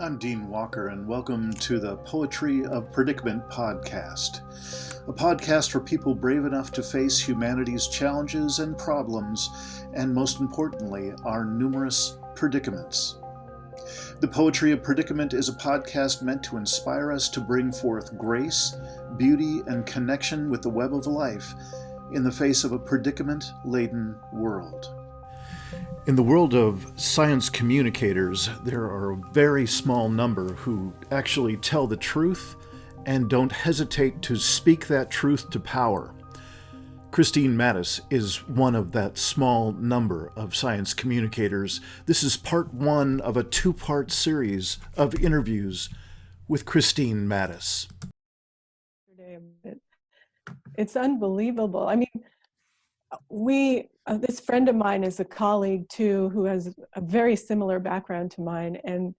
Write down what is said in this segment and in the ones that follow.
I'm Dean Walker, and welcome to the Poetry of Predicament podcast, a podcast for people brave enough to face humanity's challenges and problems, and most importantly, our numerous predicaments. The Poetry of Predicament is a podcast meant to inspire us to bring forth grace, beauty, and connection with the web of life in the face of a predicament-laden world. In the world of science communicators, there are a very small number who actually tell the truth and don't hesitate to speak that truth to power. Kristine Mattis is one of that small number of science communicators. This is part one of a two-part series of interviews with Kristine Mattis. It's unbelievable. I mean, this friend of mine is a colleague too, who has a very similar background to mine. And,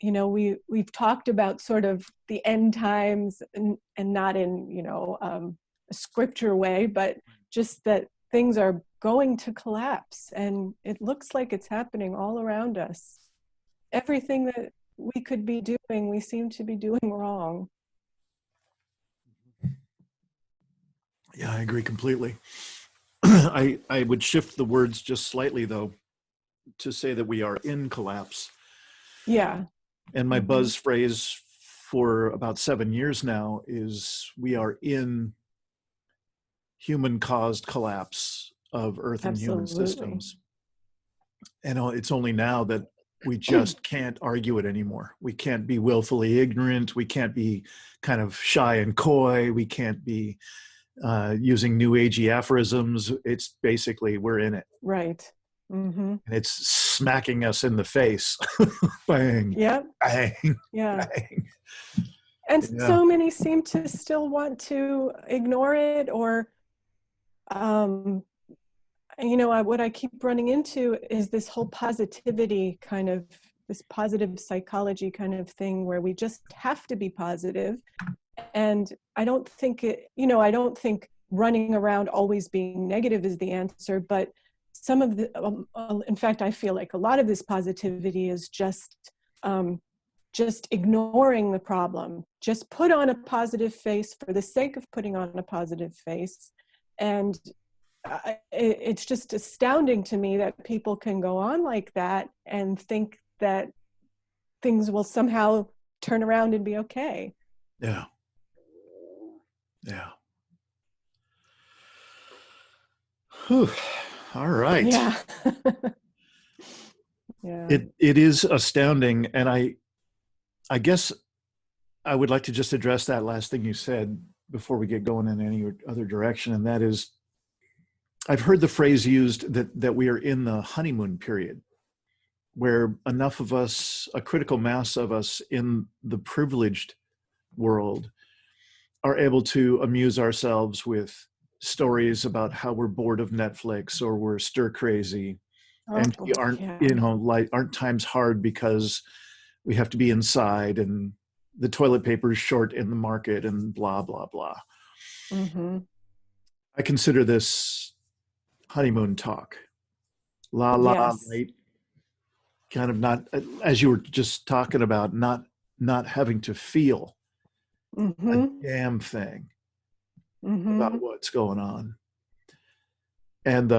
you know, we've talked about sort of the end times and not in, a scripture way, but just that things are going to collapse. And it looks like it's happening all around us. Everything that we could be doing, we seem to be doing wrong. Yeah, I agree completely. I would shift the words just slightly, though, to say that we are in collapse. Yeah. And my buzz phrase for about 7 years now is we are in human-caused collapse of Earth and human systems. And it's only now that we just can't argue it anymore. We can't be willfully ignorant. We can't be kind of shy and coy. We can't be using new agey aphorisms. It's basically we're in it. Right. Mm-hmm. And it's smacking us in the face. Bang. Yep. Bang. Yeah. Bang. And so many seem to still want to ignore it or, what I keep running into is this whole positivity kind of, this positive psychology kind of thing where we just have to be positive. And I don't think I don't think running around always being negative is the answer, but some of the, in fact, I feel like a lot of this positivity is just ignoring the problem. Just put on a positive face for the sake of putting on a positive face. And it's just astounding to me that people can go on like that and think that things will somehow turn around and be okay. Yeah. Yeah. Whew. All right. Yeah. Yeah. It is astounding. And I guess I would like to just address that last thing you said before we get going in any other direction. And that is, I've heard the phrase used that we are in the honeymoon period, where enough of us, a critical mass of us in the privileged world, are able to amuse ourselves with stories about how we're bored of Netflix or we're stir crazy, and aren't times hard because we have to be inside and the toilet paper is short in the market and blah blah blah. Mm-hmm. I consider this honeymoon talk, la la, yes. right? Kind of not, as you were just talking about, not having to feel a damn thing about what's going on. And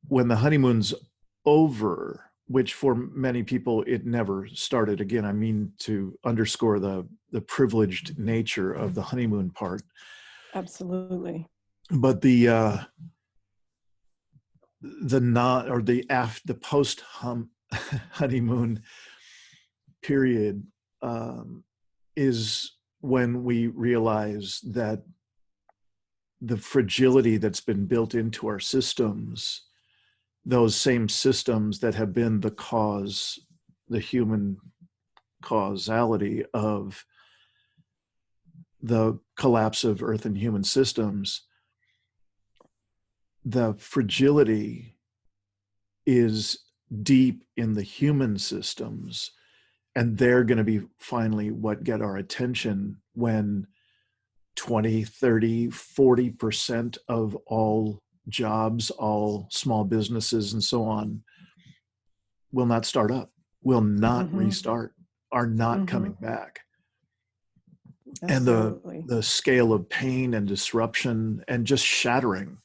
when the honeymoon's over, which for many people it never started again, I mean to underscore the privileged nature of the honeymoon part. Absolutely. But the post honeymoon period is when we realize that the fragility that's been built into our systems, those same systems that have been the human causality of the collapse of Earth and human systems, the fragility is deep in the human systems. And they're going to be finally what get our attention when 20, 30, 40% of all jobs, all small businesses and so on will not start up, will not restart. are not coming back. Absolutely. And the scale of pain and disruption and just shattering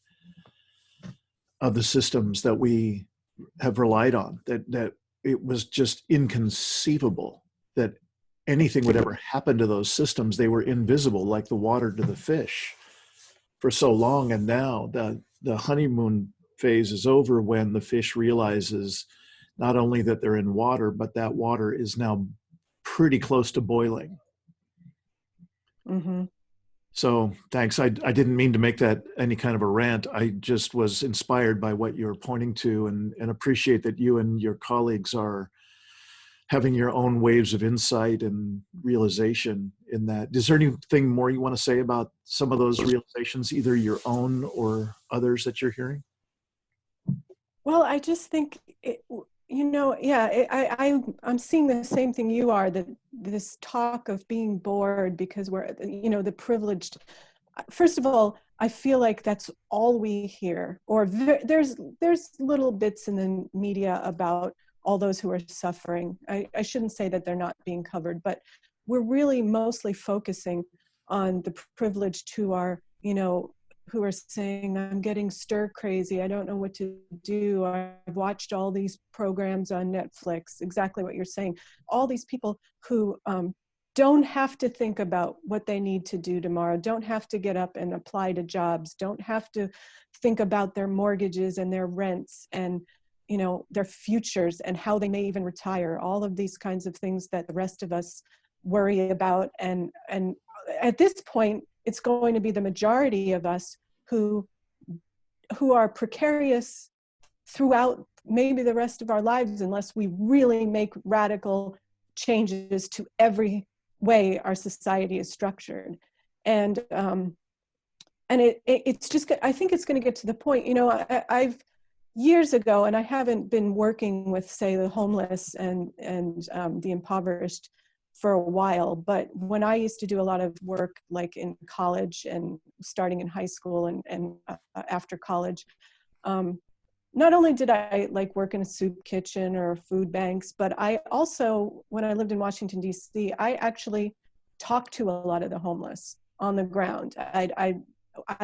of the systems that we have relied on, that it was just inconceivable that anything would ever happen to those systems. They were invisible, like the water to the fish, for so long. And now the honeymoon phase is over, when the fish realizes not only that they're in water, but that water is now pretty close to boiling. Mm-hmm. So thanks. I didn't mean to make that any kind of a rant. I just was inspired by what you're pointing to, and appreciate that you and your colleagues are having your own waves of insight and realization in that. Is there anything more you want to say about some of those realizations, either your own or others that you're hearing? Well, I just think, I'm seeing the same thing you are, that this talk of being bored because we're, the privileged. First of all, I feel like that's all we hear, or there's little bits in the media about all those who are suffering. I shouldn't say that they're not being covered, but we're really mostly focusing on the privileged who are, who are saying, I'm getting stir crazy, I don't know what to do, I've watched all these programs on Netflix. Exactly what you're saying. All these people who don't have to think about what they need to do tomorrow, don't have to get up and apply to jobs, don't have to think about their mortgages and their rents and their futures and how they may even retire, all of these kinds of things that the rest of us worry about. And at this point, it's going to be the majority of us who are precarious throughout maybe the rest of our lives, unless we really make radical changes to every way our society is structured. And it's just, I think it's going to get to the point, I've years ago, and I haven't been working with, say, the homeless and the impoverished for a while, but when I used to do a lot of work, like in college and starting in high school and after college, not only did I like work in a soup kitchen or food banks, but I also, when I lived in Washington, D.C., I actually talked to a lot of the homeless on the ground. I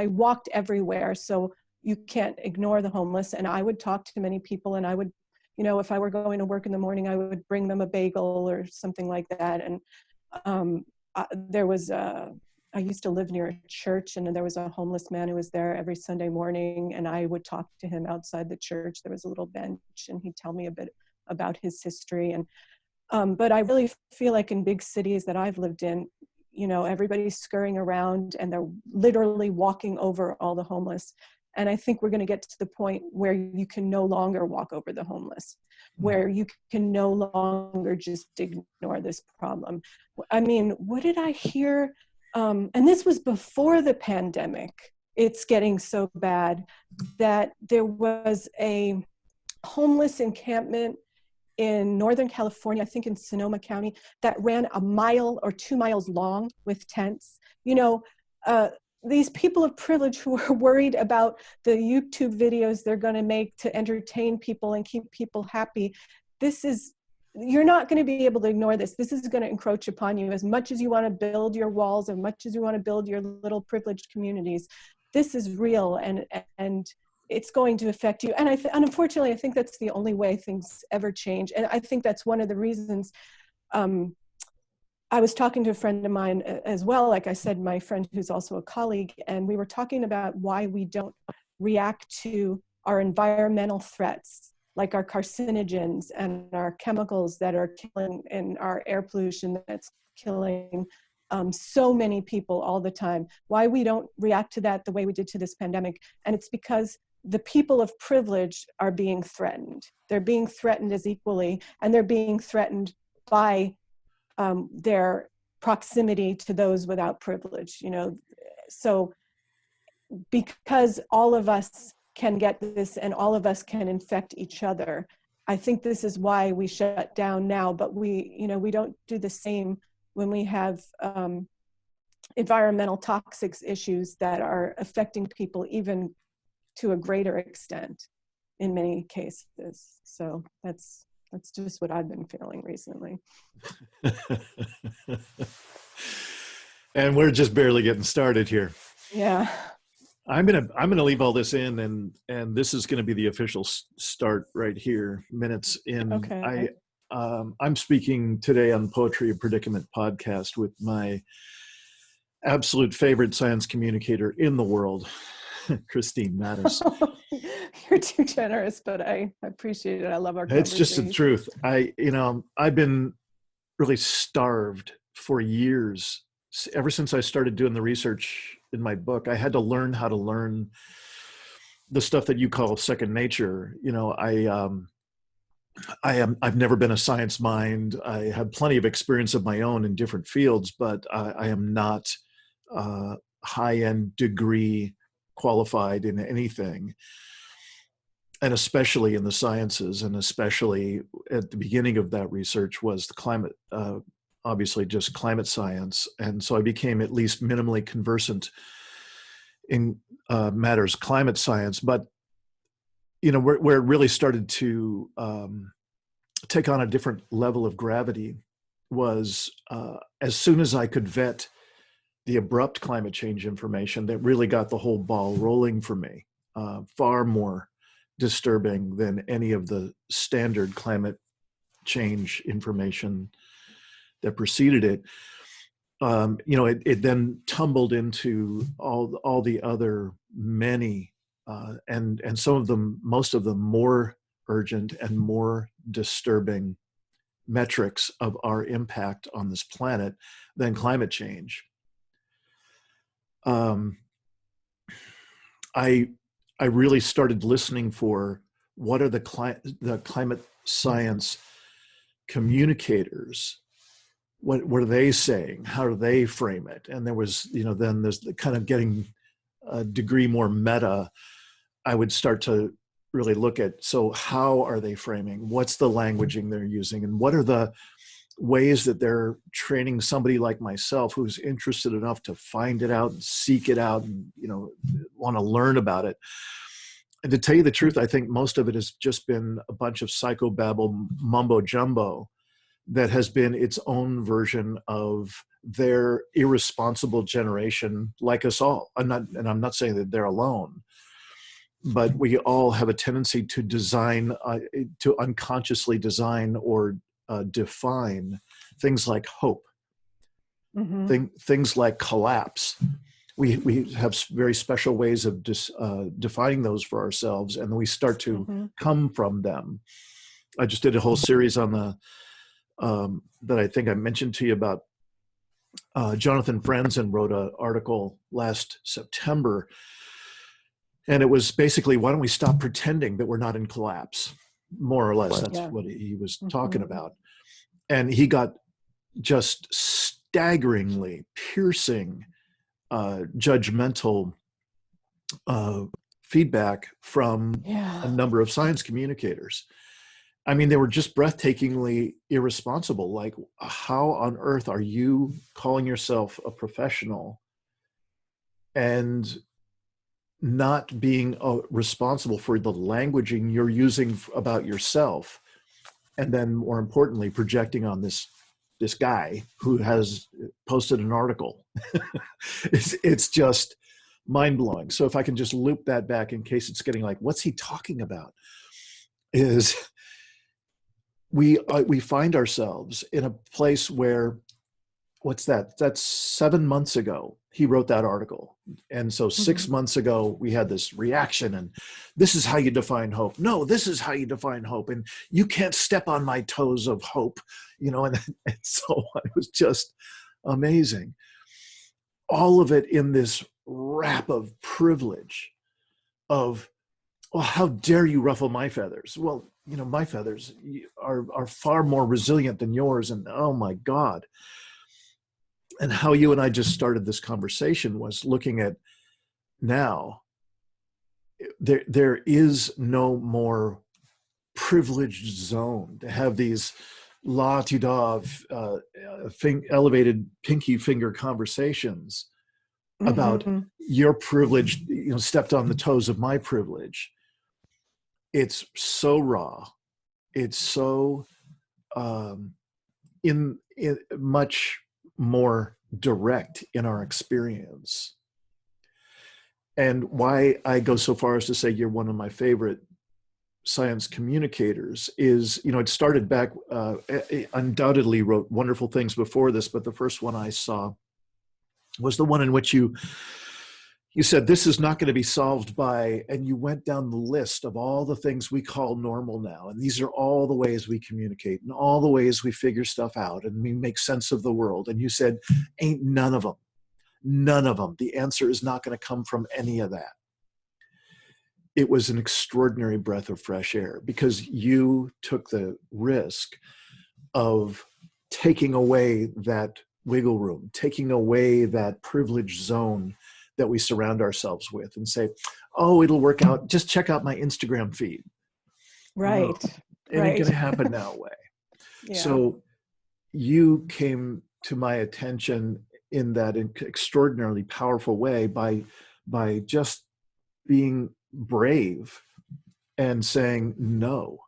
walked everywhere, so you can't ignore the homeless. And I would talk to many people, and I would, if I were going to work in the morning, I would bring them a bagel or something like that. And I used to live near a church, and there was a homeless man who was there every Sunday morning, and I would talk to him outside the church. There was a little bench, and he'd tell me a bit about his history. And but I really feel like in big cities that I've lived in, everybody's scurrying around and they're literally walking over all the homeless. And I think we're going to get to the point where you can no longer walk over the homeless, where you can no longer just ignore this problem. I mean, what did I hear? And this was before the pandemic. It's getting so bad that there was a homeless encampment in Northern California, I think in Sonoma County, that ran a mile or 2 miles long with tents. These people of privilege who are worried about the YouTube videos they're going to make to entertain people and keep people happy. You're not going to be able to ignore this. This is going to encroach upon you as much as you want to build your walls, as much as you want to build your little privileged communities. This is real, and it's going to affect you. And unfortunately, I think that's the only way things ever change. And I think that's one of the reasons. I was talking to a friend of mine as well, like I said, my friend who's also a colleague, and we were talking about why we don't react to our environmental threats, like our carcinogens and our chemicals that are killing, and our air pollution that's killing so many people all the time, why we don't react to that the way we did to this pandemic. And it's because the people of privilege are being threatened. They're being threatened as equally, and they're being threatened by their proximity to those without privilege, So because all of us can get this and all of us can infect each other, I think this is why we shut down now, but we don't do the same when we have environmental toxics issues that are affecting people even to a greater extent in many cases. So that's That's just what I've been feeling recently. And we're just barely getting started here. Yeah. I'm gonna leave all this in, and this is gonna be the official start right here. Minutes in. Okay. I'm speaking today on Poetry of Predicament podcast with my absolute favorite science communicator in the world, Kristine Mattis. You're too generous, but I appreciate it. I love our It's just the conversation. truth. I've been really starved for years. Ever since I started doing the research in my book, I had to learn how to learn the stuff that you call second nature. I've never been a science mind. I have plenty of experience of my own in different fields, but I am not high-end degree qualified in anything, and especially in the sciences, and especially at the beginning of that research was the climate, obviously just climate science. And so I became at least minimally conversant in matters climate science. But where it really started to take on a different level of gravity was as soon as I could vet the abrupt climate change information that really got the whole ball rolling for me, far more disturbing than any of the standard climate change information that preceded it. It then tumbled into all the other many, and some of them, most of them, more urgent and more disturbing metrics of our impact on this planet than climate change. I really started listening for what are the climate science communicators. What are they saying? How do they frame it? And there was, then there's the kind of getting a degree more meta. I would start to really look at, so how are they framing? What's the languaging they're using? And what are the ways that they're training somebody like myself who's interested enough to find it out and seek it out and, want to learn about it? And to tell you the truth, I think most of it has just been a bunch of psychobabble mumbo jumbo that has been its own version of their irresponsible generation, like us all. I'm not saying that they're alone, but we all have a tendency to design, to unconsciously design or define things like hope, things like collapse. We have very special ways of defining those for ourselves, and then we start to come from them. I just did a whole series on the that I think I mentioned to you about. Jonathan Franzen wrote an article last September, and it was basically, why don't we stop pretending that we're not in collapse? More or less, that's what he was talking about. And he got just staggeringly piercing judgmental feedback from a number of science communicators. I mean, they were just breathtakingly irresponsible. Like, how on earth are you calling yourself a professional and not being responsible for the languaging you're using about yourself? And then, more importantly, projecting on this guy who has posted an article. It's just mind-blowing. So if I can just loop that back in case it's getting like, what's he talking about? Is we find ourselves in a place where, what's that? That's 7 months ago he wrote that article. And so 6 months ago we had this reaction, and this is how you define hope. No, this is how you define hope. And you can't step on my toes of hope, and so on. It was just amazing. All of it in this wrap of privilege of, well, how dare you ruffle my feathers? Well, my feathers are far more resilient than yours. And oh my God. And how you and I just started this conversation was looking at now, there is no more privileged zone to have these la-ti-da elevated pinky finger conversations about your privilege, stepped on the toes of my privilege. It's so raw. it's so in much more direct in our experience. And why I go so far as to say you're one of my favorite science communicators is, you know, it started back, undoubtedly wrote wonderful things before this, but the first one I saw was the one in which you said, this is not going to be solved by, and you went down the list of all the things we call normal now. And these are all the ways we communicate and all the ways we figure stuff out and we make sense of the world. And you said, ain't none of them. None of them. The answer is not going to come from any of that. It was an extraordinary breath of fresh air because you took the risk of taking away that wiggle room, taking away that privileged zone that we surround ourselves with and say, oh, it'll work out. Just check out my Instagram feed. Right. No, it ain't going to happen that way. Yeah. So you came to my attention in that extraordinarily powerful way by just being brave and saying, no,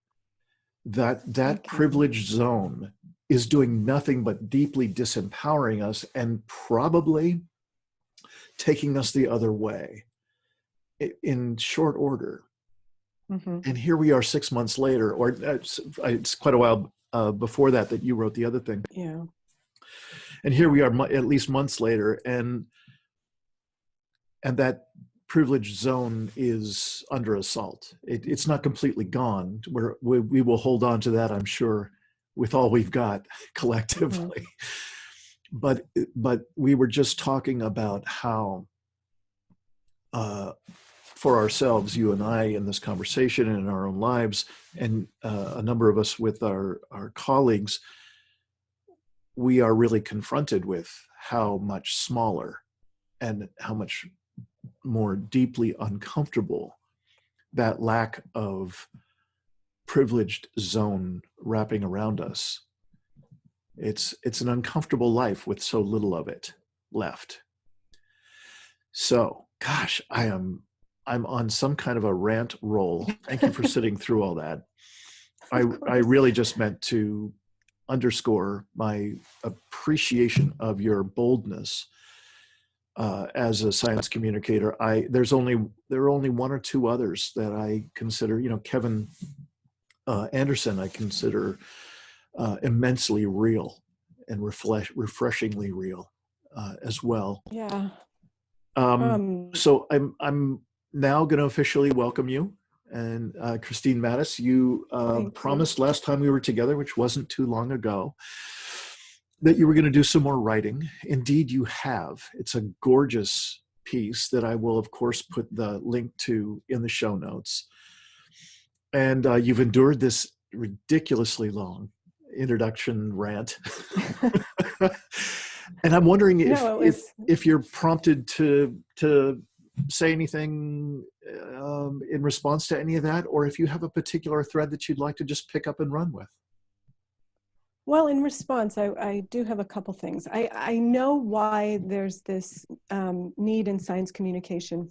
that privileged zone is doing nothing but deeply disempowering us and probably taking us the other way in short order. Mm-hmm. And here we are 6 months later, or it's quite a while before that you wrote the other thing. Yeah. And here we are at least months later, and that privileged zone is under assault. It's not completely gone. We will hold on to that, I'm sure, with all we've got collectively. Mm-hmm. But we were just talking about how, for ourselves, you and I, in this conversation and in our own lives, and a number of us with our colleagues, we are really confronted with how much smaller and how much more deeply uncomfortable that lack of privileged zone wrapping around us. It's an uncomfortable life with so little of it left. So, gosh, I'm on some kind of a rant roll. Thank you for sitting through all that. I really just meant to underscore my appreciation of your boldness as a science communicator. There are only one or two others that I consider, Kevin Anderson, I consider immensely real and refreshingly real as well. Yeah. So I'm now going to officially welcome you. And Kristine Mattis, you promised last time we were together, which wasn't too long ago, that you were going to do some more writing. Indeed, you have. It's a gorgeous piece that I will, of course, put the link to in the show notes. And you've endured this ridiculously long introduction rant. And I'm wondering if you're prompted to say anything in response to any of that, or if you have a particular thread that you'd like to just pick up and run with. Well, in response, I do have a couple things. I know why there's this need in science communication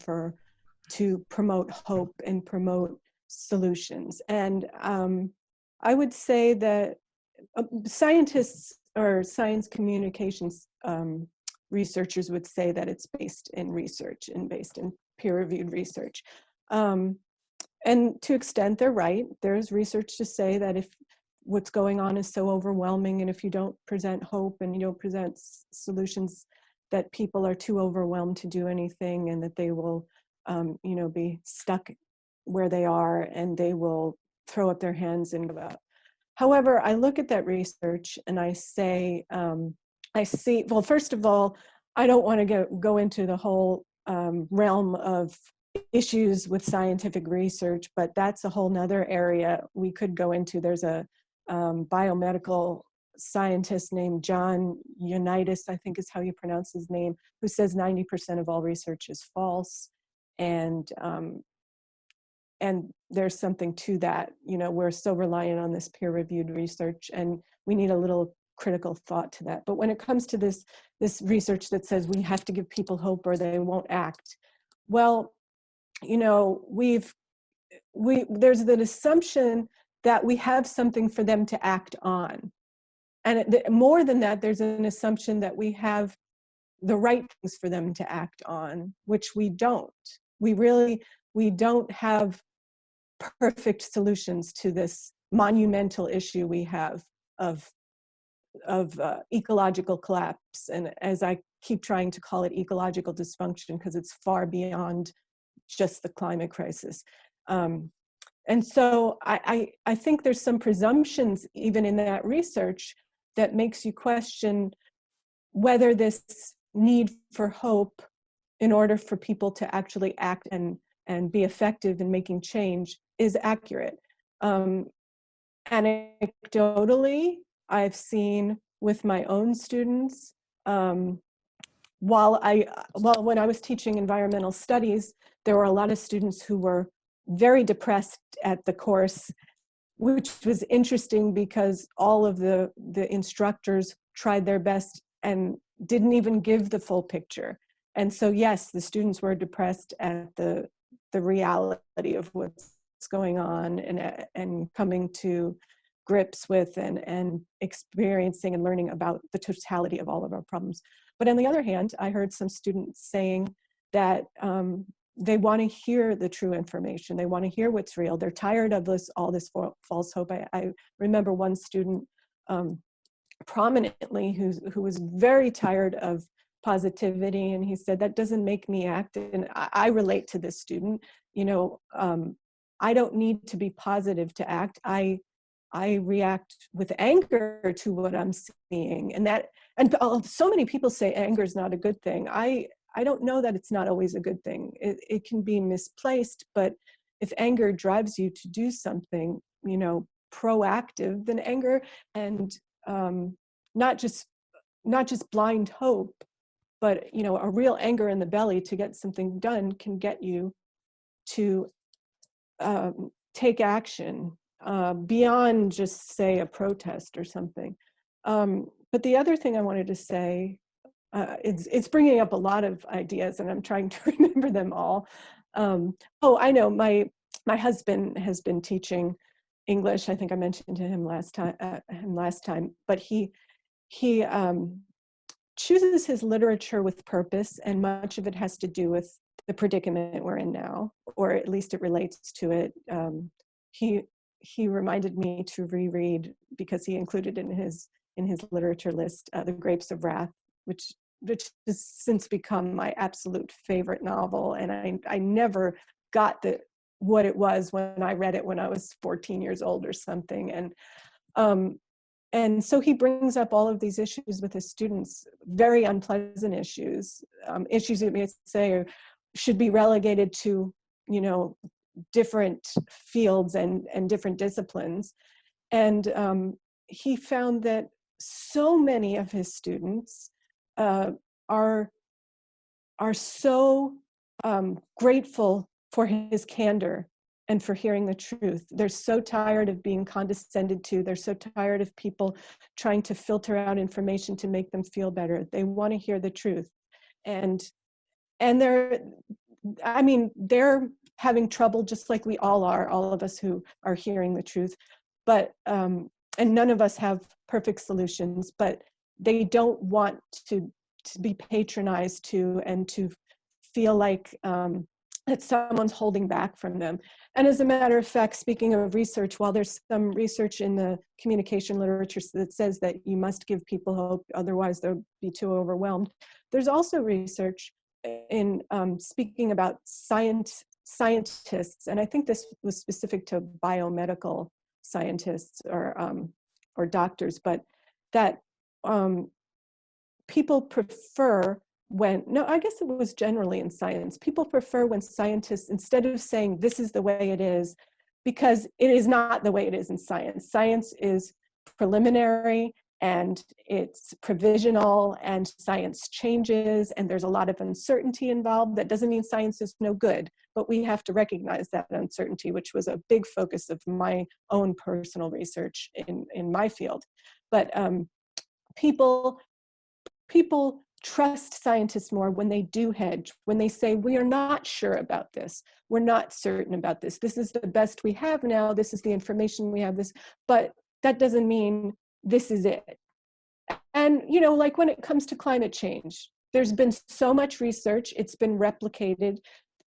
to promote hope and promote solutions. And I would say that scientists or science communications researchers would say that it's based in research and based in peer-reviewed research. And to extent they're right. There's research to say that if what's going on is so overwhelming, and if you don't present hope and you don't present solutions, that people are too overwhelmed to do anything, and that they will, be stuck where they are, and they will throw up their hands and give up. However, I look at that research and I say, I see, well, first of all, I don't want to go into the whole realm of issues with scientific research, but that's a whole nother area we could go into. There's a biomedical scientist named John Ioannidis, I think is how you pronounce his name, who says 90% of all research is false. And there's something to that. We're so reliant on this peer-reviewed research, and we need a little critical thought to that. But when it comes to this research that says we have to give people hope or they won't act, well, there's an assumption that we have something for them to act on. And more than that, there's an assumption that we have the right things for them to act on, which we don't. We don't have perfect solutions to this monumental issue we have of ecological collapse. And as I keep trying to call it, ecological dysfunction, because it's far beyond just the climate crisis. And so I think there's some presumptions even in that research that makes you question whether this need for hope in order for people to actually act and be effective in making change is accurate. Anecdotally, I've seen with my own students, when I was teaching environmental studies, there were a lot of students who were very depressed at the course, which was interesting because all of the instructors tried their best and didn't even give the full picture. And so, yes, the students were depressed at the reality of what's going on and coming to grips with and experiencing and learning about the totality of all of our problems. But on the other hand, I heard some students saying that they want to hear the true information. They want to hear what's real. They're tired of all this false hope. I remember one student prominently who was very tired of positivity, and he said, that doesn't make me act. And I relate to this student. I don't need to be positive to act. I react with anger to what I'm seeing, and so many people say anger is not a good thing. I don't know that it's not always a good thing. It can be misplaced, but if anger drives you to do something, proactive, then anger and not just blind hope, but a real anger in the belly to get something done can get you to take action beyond just, say, a protest or something. But the other thing I wanted to say, it's bringing up a lot of ideas, and I'm trying to remember them all. I know my husband has been teaching English. I think I mentioned to him last time, but he chooses his literature with purpose, and much of it has to do with the predicament we're in now, or at least it relates to it. He reminded me to reread, because he included in his literature list, The Grapes of Wrath, which has since become my absolute favorite novel. And I never got what it was when I read it when I was 14 years old or something. And so he brings up all of these issues with his students, very unpleasant issues, issues that may say should be relegated to, different fields and different disciplines. And he found that so many of his students are so grateful for his candor and for hearing the truth. They're so tired of being condescended to. They're so tired of people trying to filter out information to make them feel better. They want to hear the truth. And they're having trouble, just like we all are, all of us who are hearing the truth. But, and none of us have perfect solutions, but they don't want to be patronized to and to feel like that someone's holding back from them. And as a matter of fact, speaking of research, while there's some research in the communication literature that says that you must give people hope, otherwise they'll be too overwhelmed, there's also research in speaking about scientists, and I think this was specific to biomedical scientists or doctors, but that people prefer I guess it was generally in science, people prefer when scientists, instead of saying this is the way it is, because it is not the way it is in science. Science is preliminary and it's provisional, and science changes, and there's a lot of uncertainty involved. That doesn't mean science is no good, but we have to recognize that uncertainty, which was a big focus of my own personal research in my field. But people trust scientists more when they do hedge, when they say, we are not sure about this. We're not certain about this. This is the best we have now. This is the information we have, but that doesn't mean this is it. And, like when it comes to climate change, there's been so much research, it's been replicated,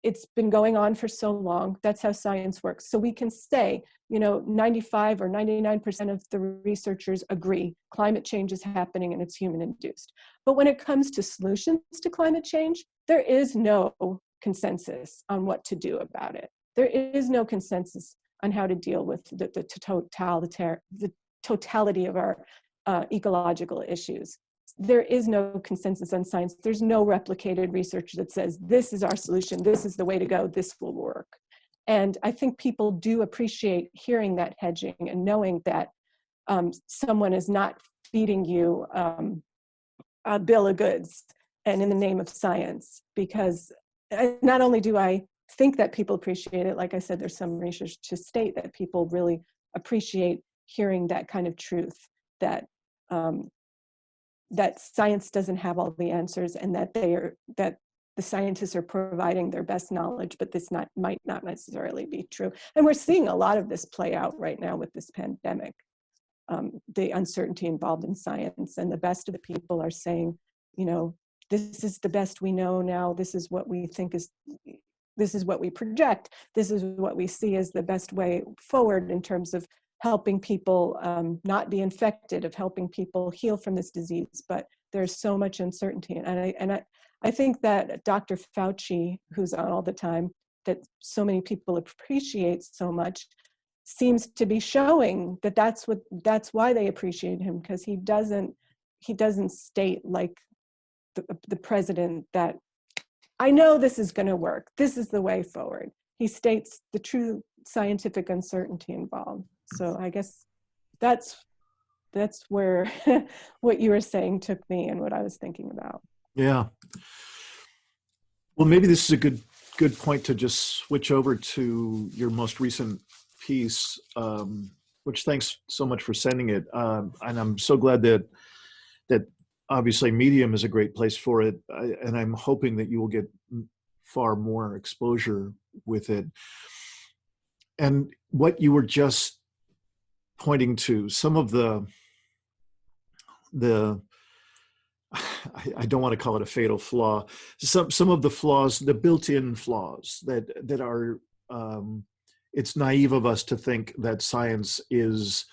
it's been going on for so long. That's how science works. So we can say, 95 or 99% of the researchers agree climate change is happening and it's human induced. But when it comes to solutions to climate change, there is no consensus on what to do about it. There is no consensus on how to deal with the totality of our ecological issues. There is no consensus on science. There's no replicated research that says, this is our solution, this is the way to go, this will work. And I think people do appreciate hearing that hedging and knowing that someone is not feeding you a bill of goods and in the name of science. Because not only do I think that people appreciate it, like I said, there's some research to state that people really appreciate hearing that kind of truth, that that science doesn't have all the answers, and that the scientists are providing their best knowledge, but this might not necessarily be true. And we're seeing a lot of this play out right now with this pandemic, the uncertainty involved in science, and the best of the people are saying, this is the best we know now, this is what we think this is what we project, this is what we see as the best way forward in terms of helping people not be infected, of helping people heal from this disease. But there's so much uncertainty. And I think that Dr. Fauci, who's on all the time, that so many people appreciate so much, seems to be showing that that's why they appreciate him, because he doesn't state like the president that, I know this is going to work, this is the way forward. He states the true scientific uncertainty involved. So I guess that's where what you were saying took me and what I was thinking about. Yeah. Well, maybe this is a good point to just switch over to your most recent piece, which thanks so much for sending it. And I'm so glad that obviously Medium is a great place for it. And I'm hoping that you will get far more exposure with it. And what you were just pointing to, some of the I don't want to call it a fatal flaw, some of the flaws, the built-in flaws that are, it's naive of us to think that science is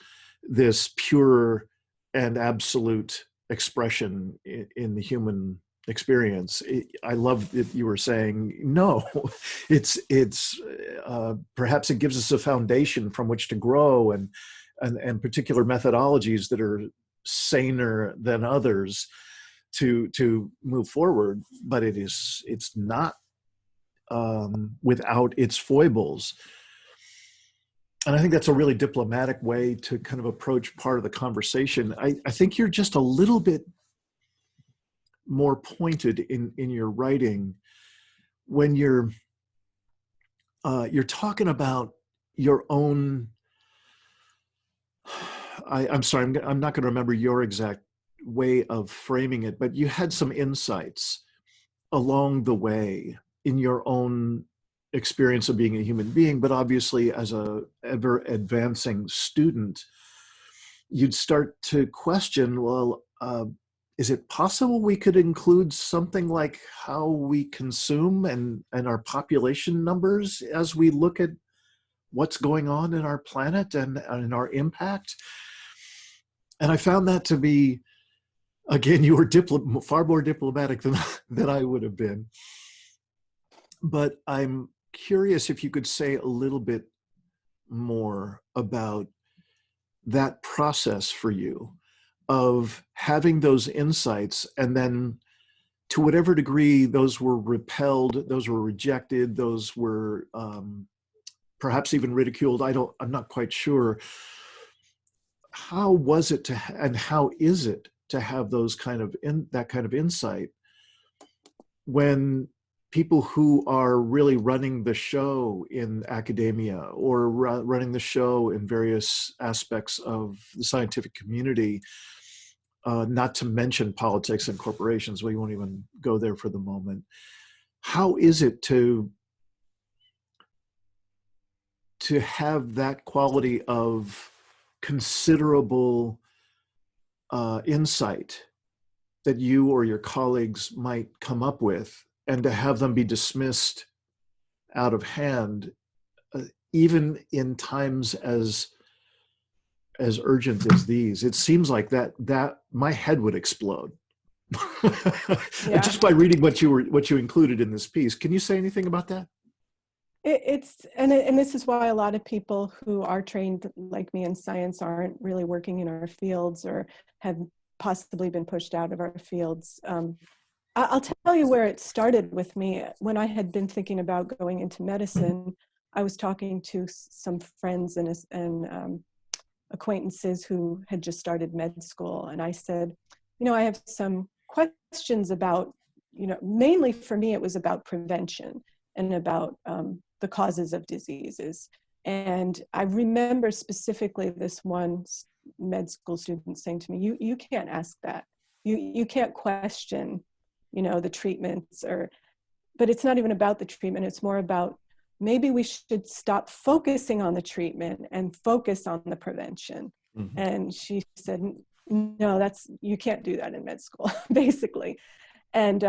this pure and absolute expression in the human experience. I love that you were saying, no, it's perhaps it gives us a foundation from which to grow, and particular methodologies that are saner than others to move forward, but it's not without its foibles. And I think that's a really diplomatic way to kind of approach part of the conversation. I think you're just a little bit more pointed in your writing when you're talking about your own. I'm sorry, I'm not going to remember your exact way of framing it, but you had some insights along the way in your own experience of being a human being, but obviously as a ever advancing student, you'd start to question, well, is it possible we could include something like how we consume and our population numbers as we look at what's going on in our planet and in our impact? And I found that to be, again, you were far more diplomatic than I would have been. But I'm curious if you could say a little bit more about that process for you of having those insights, and then to whatever degree those were repelled, those were rejected, those were perhaps even ridiculed. I'm not quite sure. How was it and how is it to have those that kind of insight when people who are really running the show in academia or running the show in various aspects of the scientific community not to mention politics and corporations. We won't even go there for the moment. How is it to have that quality of considerable insight that you or your colleagues might come up with, and to have them be dismissed out of hand, even in times as urgent as these? It seems like that my head would explode. Yeah. Just by reading what you included in this piece. Can you say anything about that? And this is why a lot of people who are trained like me in science aren't really working in our fields, or have possibly been pushed out of our fields. I'll tell you where it started with me. When I had been thinking about going into medicine, I was talking to some friends and acquaintances who had just started med school. And I said, I have some questions about, mainly for me, it was about prevention and about the causes of diseases. And I remember specifically this one med school student saying to me, you can't ask that. You can't question, the treatments, but it's not even about the treatment. It's more about, maybe we should stop focusing on the treatment and focus on the prevention. Mm-hmm. And she said, no, you can't do that in med school, basically. And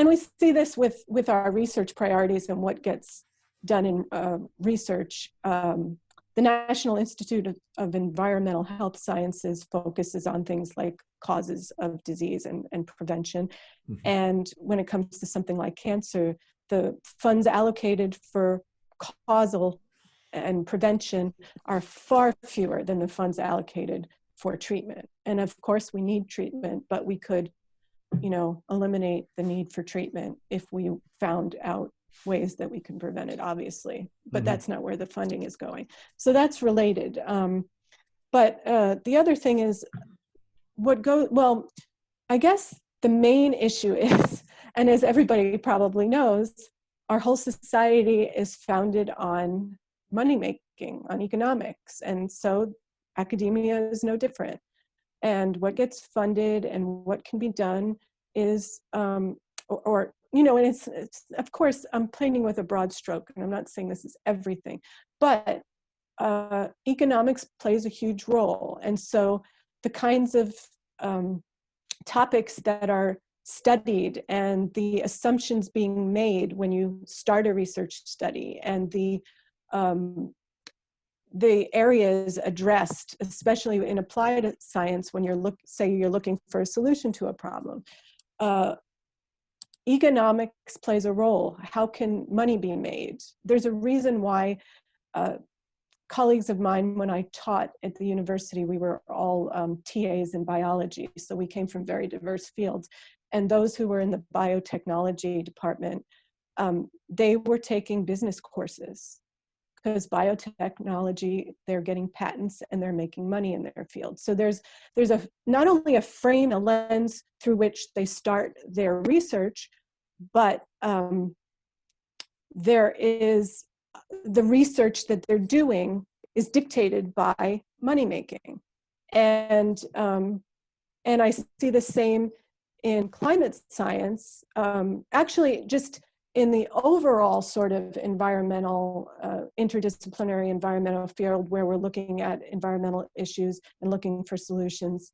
we see this with our research priorities and what gets done in research. The National Institute of Environmental Health Sciences focuses on things like causes of disease and prevention. Mm-hmm. And when it comes to something like cancer, the funds allocated for causal and prevention are far fewer than the funds allocated for treatment. And of course, we need treatment, but we could, eliminate the need for treatment if we found out ways that we can prevent it, obviously. But mm-hmm. That's not where the funding is going. So that's related. But the other thing is I guess the main issue is, and as everybody probably knows, our whole society is founded on money making, on economics. And so academia is no different. And what gets funded and what can be done is, and it's of course, I'm painting with a broad stroke, and I'm not saying this is everything, but economics plays a huge role. And so the kinds of topics that are studied and the assumptions being made when you start a research study, and the areas addressed, especially in applied science, when you're looking for a solution to a problem. Economics plays a role. How can money be made? There's a reason why colleagues of mine, when I taught at the university, we were all TAs in biology, so we came from very diverse fields. And those who were in the biotechnology department, they were taking business courses, because biotechnology, they're getting patents and they're making money in their field. So there's not only a frame, a lens through which they start their research, but there is the research that they're doing is dictated by money making. And I see the same in climate science, actually just in the overall sort of environmental, interdisciplinary environmental field, where we're looking at environmental issues and looking for solutions.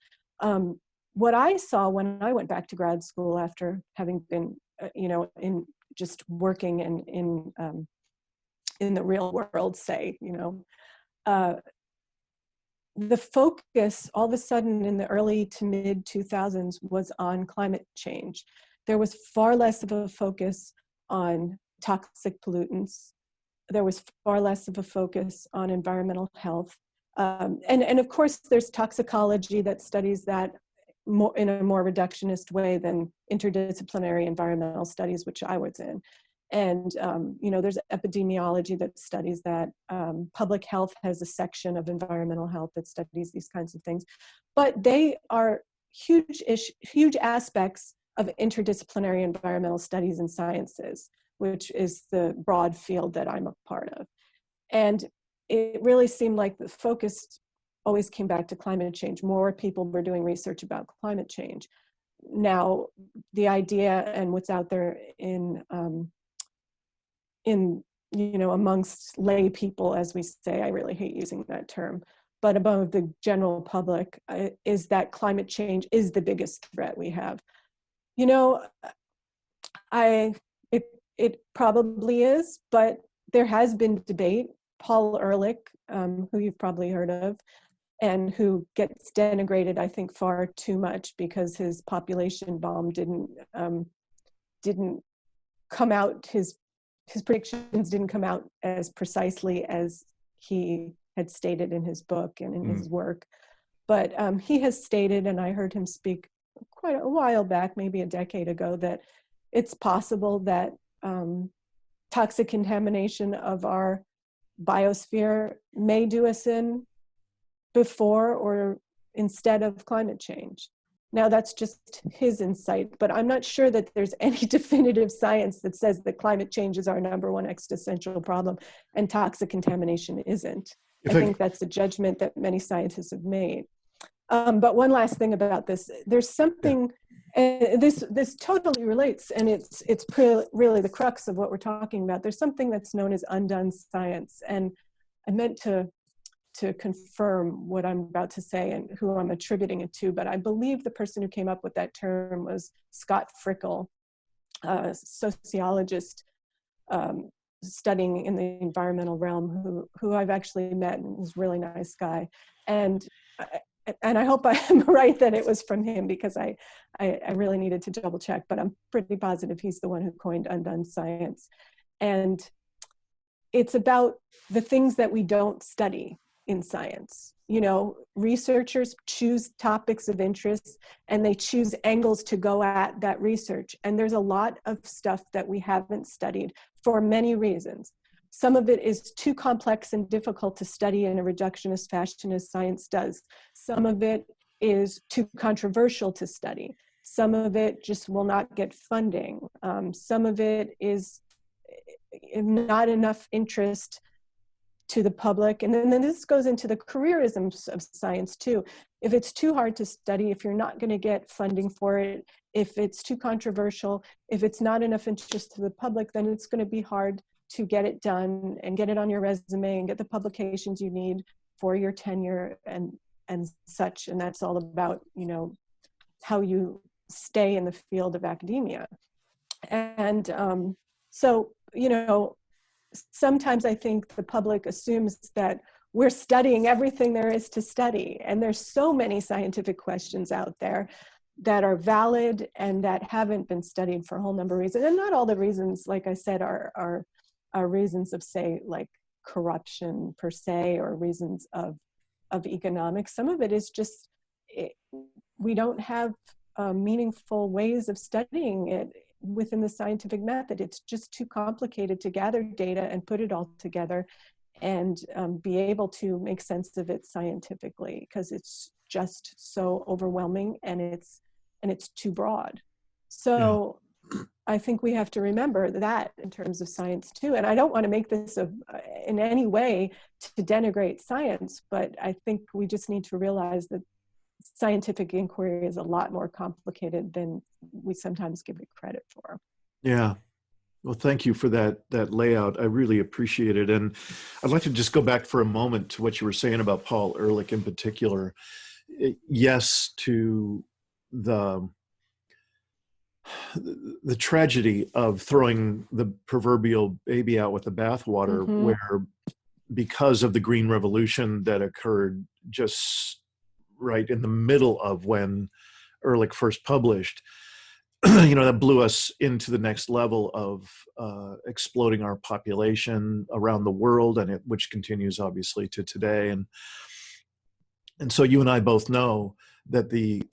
What I saw when I went back to grad school after having been, in just working in the real world, say, the focus all of a sudden in the early to mid 2000s was on climate change. There was far less of a focus on toxic pollutants. There was far less of a focus on environmental health. And of course, there's toxicology that studies that in a more reductionist way than interdisciplinary environmental studies, which I was in. And, there's epidemiology that studies that. Public health has a section of environmental health that studies these kinds of things. But they are huge aspects of interdisciplinary environmental studies and sciences, which is the broad field that I'm a part of. And it really seemed like the focus always came back to climate change. More people were doing research about climate change. Now, the idea and what's out there in amongst lay people, as we say, I really hate using that term, but above the general public, is that climate change is the biggest threat we have. It probably is, but there has been debate. Paul Erlich, who you've probably heard of, and who gets denigrated, I think, far too much because his population bomb didn't come out, his predictions didn't come out as precisely as he had stated in his book and in his work. But he has stated, and I heard him speak quite a while back, maybe a decade ago, that it's possible that toxic contamination of our biosphere may do us in before or instead of climate change. Now, that's just his insight, but I'm not sure that there's any definitive science that says that climate change is our number one existential problem and toxic contamination isn't. I think that's a judgment that many scientists have made. But one last thing about this, there's something, this totally relates, and it's really the crux of what we're talking about. There's something that's known as undone science, and I meant to confirm what I'm about to say and who I'm attributing it to, but I believe the person who came up with that term was Scott Frickel, a sociologist studying in the environmental realm, who I've actually met and was a really nice guy. And I hope I'm right that it was from him, because I really needed to double check, but I'm pretty positive he's the one who coined undone science. And it's about the things that we don't study in science. Researchers choose topics of interest and they choose angles to go at that research. And there's a lot of stuff that we haven't studied for many reasons. Some of it is too complex and difficult to study in a reductionist fashion as science does. Some of it is too controversial to study. Some of it just will not get funding. Some of it is not enough interest to the public. And then this goes into the careerisms of science too. If it's too hard to study, if you're not going to get funding for it, if it's too controversial, if it's not enough interest to the public, then it's going to be hard to get it done and get it on your resume and get the publications you need for your tenure and such. And that's all about, how you stay in the field of academia. And so, sometimes I think the public assumes that we're studying everything there is to study. And there's so many scientific questions out there that are valid and that haven't been studied for a whole number of reasons. And not all the reasons, like I said, are reasons of, say, like corruption per se, or reasons of economics. Some of it is just, we don't have meaningful ways of studying it within the scientific method. It's just too complicated to gather data and put it all together and be able to make sense of it scientifically, because it's just so overwhelming and it's too broad. So yeah. I think we have to remember that in terms of science too. And I don't want to make this in any way to denigrate science, but I think we just need to realize that scientific inquiry is a lot more complicated than we sometimes give it credit for. Yeah. Well, thank you for that layout. I really appreciate it. And I'd like to just go back for a moment to what you were saying about Paul Erlich in particular. Yes, to the tragedy of throwing the proverbial baby out with the bathwater, mm-hmm. where because of the Green Revolution that occurred just right in the middle of when Erlich first published, that blew us into the next level of exploding our population around the world, and which continues obviously to today. And so you and I both know that the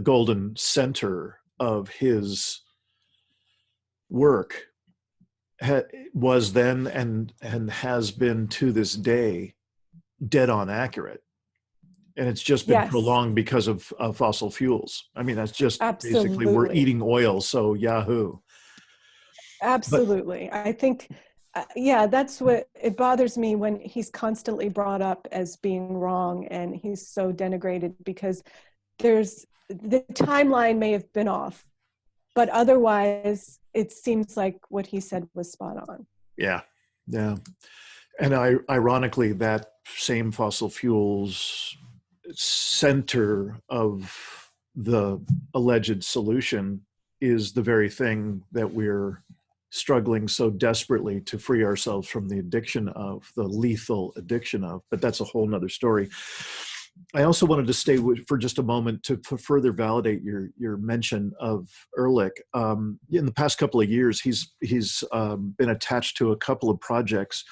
golden center of his work was then and has been to this day dead on accurate. And it's just been prolonged because of fossil fuels. I mean, that's just basically we're eating oil, so Yahoo. Absolutely. I think Yeah, that's what it bothers me when he's constantly brought up as being wrong and he's so denigrated because the timeline may have been off, but otherwise it seems like what he said was spot on. Yeah. Yeah. And ironically, that same fossil fuels center of the alleged solution is the very thing that we're struggling so desperately to free ourselves from the addiction of, the lethal addiction of, but that's a whole nother story. I also wanted to stay for just a moment to further validate your mention of Erlich. In the past couple of years, he's been attached to a couple of projects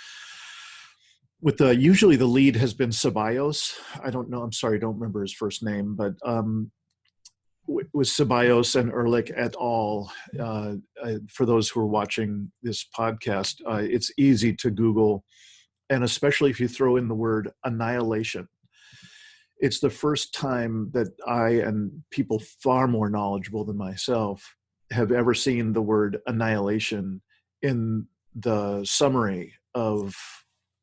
with usually the lead has been Ceballos. I don't know. I'm sorry, I don't remember his first name, but with Ceballos and Erlich et al. For those who are watching this podcast, it's easy to Google, and especially if you throw in the word annihilation. It's the first time that I and people far more knowledgeable than myself have ever seen the word annihilation in the summary of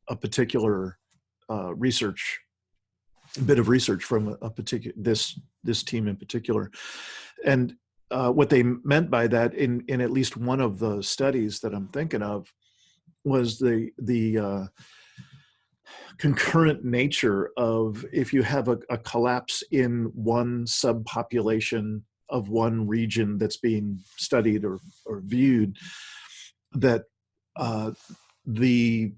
a particular bit of research from a particular this team in particular. And what they meant by that in at least one of the studies that I'm thinking of was the concurrent nature of, if you have a collapse in one subpopulation of one region that's being studied or viewed, that the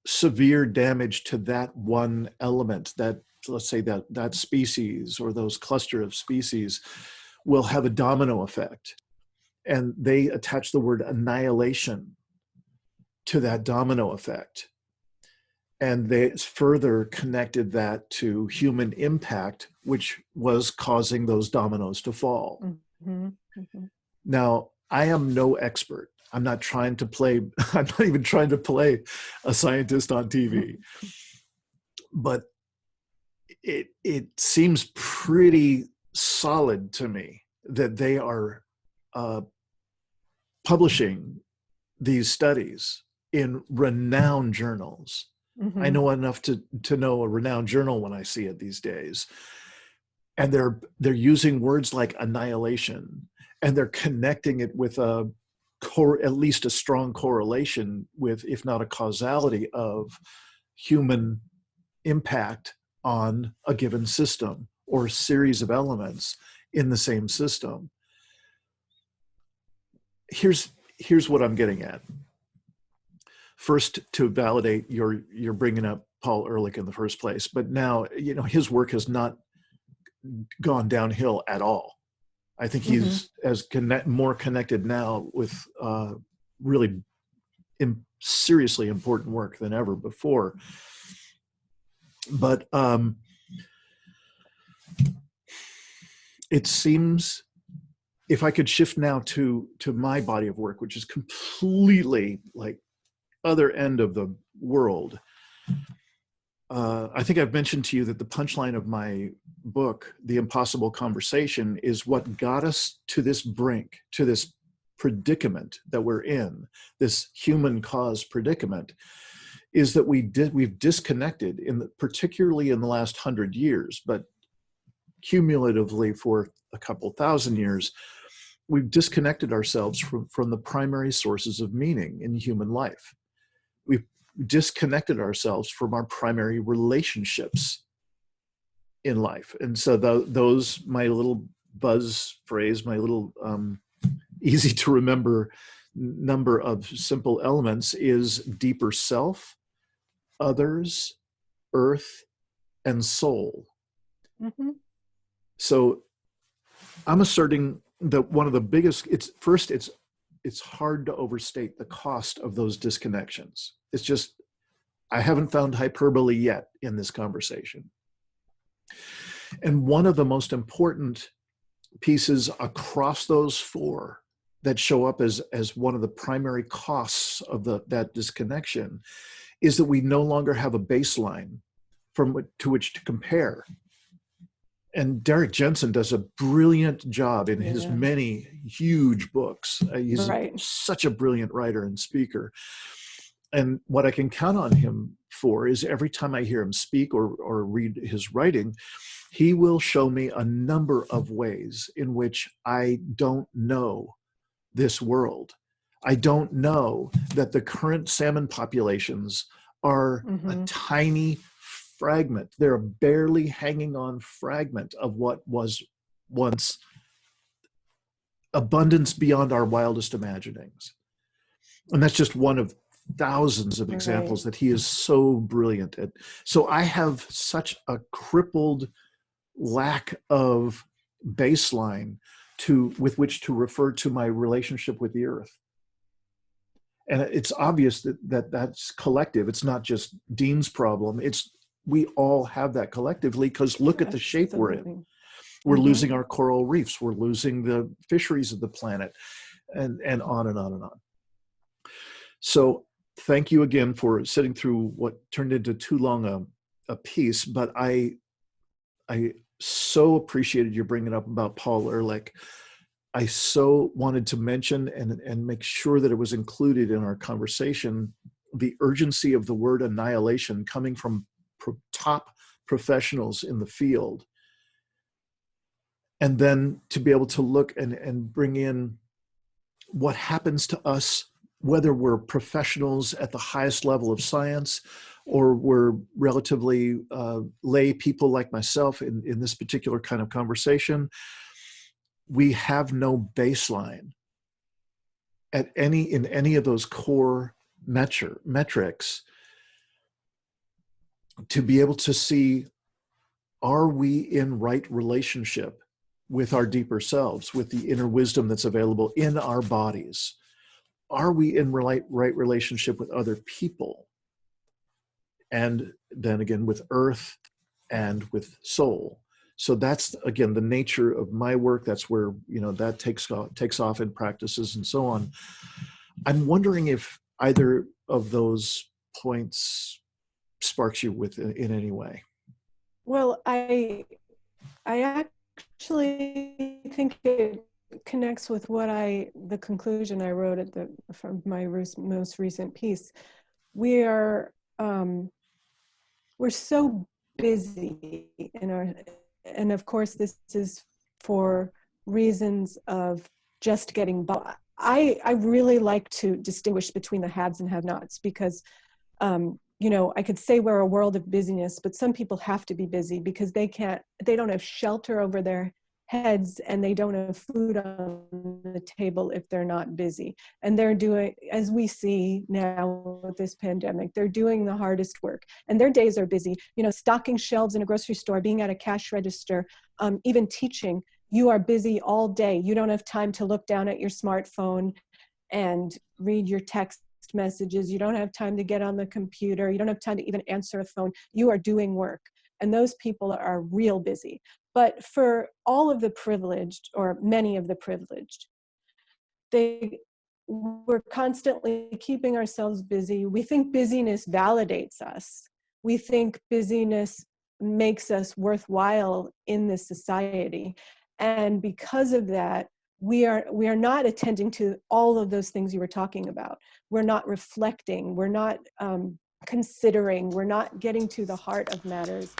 severe damage to that one element, that, let's say, that species or those cluster of species, will have a domino effect. And they attach the word annihilation to that domino effect. And they further connected that to human impact, which was causing those dominoes to fall. Mm-hmm. Mm-hmm. Now, I am no expert. I'm not even trying to play a scientist on TV. But it seems pretty solid to me that they are publishing these studies in renowned journals. Mm-hmm. I know enough to know a renowned journal when I see it these days. And they're using words like annihilation, and they're connecting it with at least a strong correlation with, if not a causality, of human impact on a given system or series of elements in the same system. Here's what I'm getting at. First, to validate you're bringing up Paul Erlich in the first place, but now, his work has not gone downhill at all. I think he's more connected now with really seriously important work than ever before. But it seems, if I could shift now to my body of work, which is completely like other end of the world. I think I've mentioned to you that the punchline of my book, The Impossible Conversation, is what got us to this brink, to this predicament that we're in, this human caused predicament, is that we've disconnected, particularly in the last 100 years, but cumulatively for a couple thousand years, we've disconnected ourselves from the primary sources of meaning in human life. We've disconnected ourselves from our primary relationships in life. And so those, my little buzz phrase, my little easy to remember number of simple elements is deeper self, others, earth, and soul. Mm-hmm. So I'm asserting that one of the biggest, it's hard to overstate the cost of those disconnections. It's just, I haven't found hyperbole yet in this conversation. And one of the most important pieces across those four that show up as one of the primary costs of that disconnection is that we no longer have a baseline to which to compare. And Derek Jensen does a brilliant job in his Yeah. many huge books. He's Right. such a brilliant writer and speaker. And what I can count on him for is every time I hear him speak or read his writing, he will show me a number of ways in which I don't know this world. I don't know that the current salmon populations are a tiny fragment. They're a barely hanging on fragment of what was once abundance beyond our wildest imaginings. And that's just one of thousands of examples that he is so brilliant at. So I have such a crippled lack of baseline with which to refer to my relationship with the earth. And it's obvious that that's collective. It's not just Dean's problem. We all have that collectively, because look at the shape we're in. We're losing our coral reefs. We're losing the fisheries of the planet, and on and on and on. So thank you again for sitting through what turned into too long a piece, but I so appreciated you bringing up about Paul Erlich. I so wanted to mention and make sure that it was included in our conversation, the urgency of the word annihilation coming from top professionals in the field. And then to be able to look and bring in what happens to us, whether we're professionals at the highest level of science or we're relatively lay people like myself in this particular kind of conversation. We have no baseline in any of those core metrics to be able to see, are we in right relationship with our deeper selves, with the inner wisdom that's available in our bodies? Are we in right relationship with other people? And then again, with earth and with soul. So that's, again, the nature of my work. That's where, that takes off in practices and so on. I'm wondering if either of those points sparks you in any way. Well, I actually think it connects with the conclusion I wrote from my most recent piece. We're so busy and of course this is for reasons of just getting by. I really like to distinguish between the haves and have-nots, because I could say we're a world of busyness, but some people have to be busy because they don't have shelter over their heads and they don't have food on the table if they're not busy. And they're doing, as we see now with this pandemic, they're doing the hardest work and their days are busy. Stocking shelves in a grocery store, being at a cash register, even teaching. You are busy all day. You don't have time to look down at your smartphone and read your text messages. You don't have time to get on the computer. You don't have time to even answer a phone. You are doing work. And those people are real busy. But for all of the privileged, or many of the privileged, we're constantly keeping ourselves busy. We think busyness validates us. We think busyness makes us worthwhile in this society. And because of that, we are not attending to all of those things you were talking about. We're not reflecting. We're not considering. We're not getting to the heart of matters.